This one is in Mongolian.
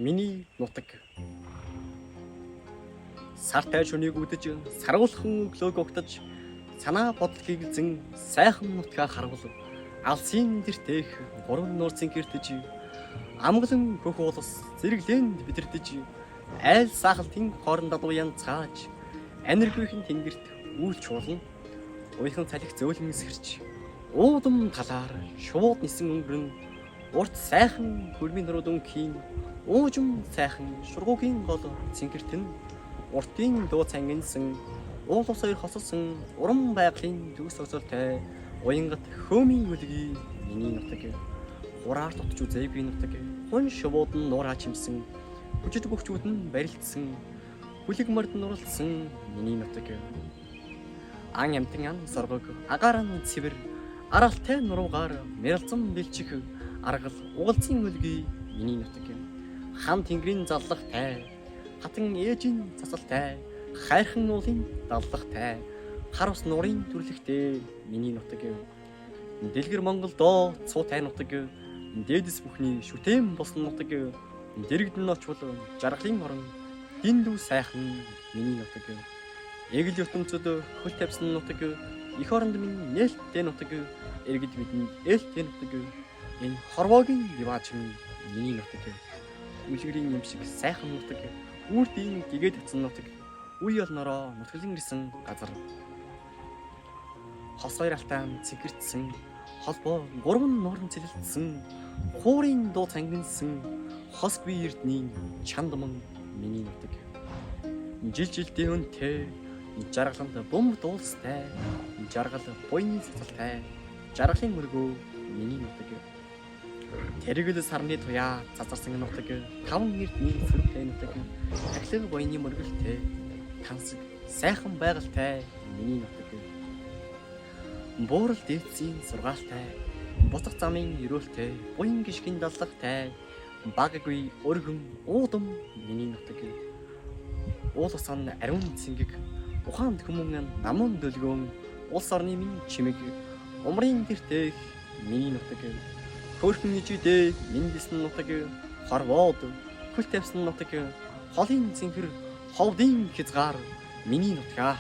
Миний нутаг. Сартай шөнийг үдэж, саргуулхан өглөөг огтож, санаа бодлыг зэн сайхан нутгаа харвал алсын дэртээх гурван нуурцын гэртэж амгалан хөх улс зэрэглэнд бидэрдэж айл сахалтын хооронд дуян цааж аниргүйхэн тэнгэрт үйлч уулна уйхан цалих зөөлөн сэрч уудам талаар шууд нисэн өнгөрн урт сайхан хөрмийн нурууд өнхийн уужим сайхан шургуугийн гол цэнгэртэн уртын дуу цангинсан уул ус хоёр хосолсон уран байгалийн төгс өсөлтэй уянгат хөөмийн үлгий миний нутаг хураар тутж үзээгүй нутаг хүн шувууд нь нуураа чимсэн хүчит бөхчүүд нь барилдсан хүлэг морд нурлсан миний нутаг ан амтан ан соргог агаран цэвэр аралтай нуруугаар мэрэлцэн бэлчих аргал угалцын үлгий миний нутаг хан тэнгэрийн заллагтай хатан ээжийн цасалтай хайрхан уулын даллагтай хар ус нурын төрлөхтэй миний нутаг дэлгэр Монголдоо цуутай нутаг дээдэс бүхний шүтээн болсон нутаг дэрэгдэн очвол жаргалын орон диндүү сайхан миний нутаг эгэл ертөнцөд хөл тавьсан нутаг их оронд минь нээлттэй нутаг иргэд бидэнд ээлтэй нутаг энэ хорвоогийн диваач миний нутаг үлгэрийн юм шиг сайхан нутаг үрдийн гэгээд татсан нутаг үе олнороо нутглан ирсэн газар хос хоёр алтан цэгэрдсэн холбоо гурван нуурын цэлэлтсэн хуурын дуу цангинсан хосгүй эрдний чандман миний нутаг жилдээ өнтэй жаргаланд бөмб дуулстай жаргал буйны цацалтай жаргалын мөргөө миний нутаг тэрэгэл сарны туяа цацарсан нутаг таван эрдний сүртэй нутаг ахлаг буйны мөргөлтэй тансаг сайхан байгальтай миний нутаг буурал дээдсийн сургаалтай буцах замын өрөөлтэй буян гიშгэн даллагтай баггүй өргөн уудам миний нутаг уул усан ариун цэнгэг ухаанд хүмүүн намун дөлгөөн улс орны минь чимэг умрын гэртээх миний нутаг хөөрхөн нижидээ минь бисэн нутаг хорвоод хөл тавьсан нутаг холын цэнхэр ховдын хязгаар миний нутгаа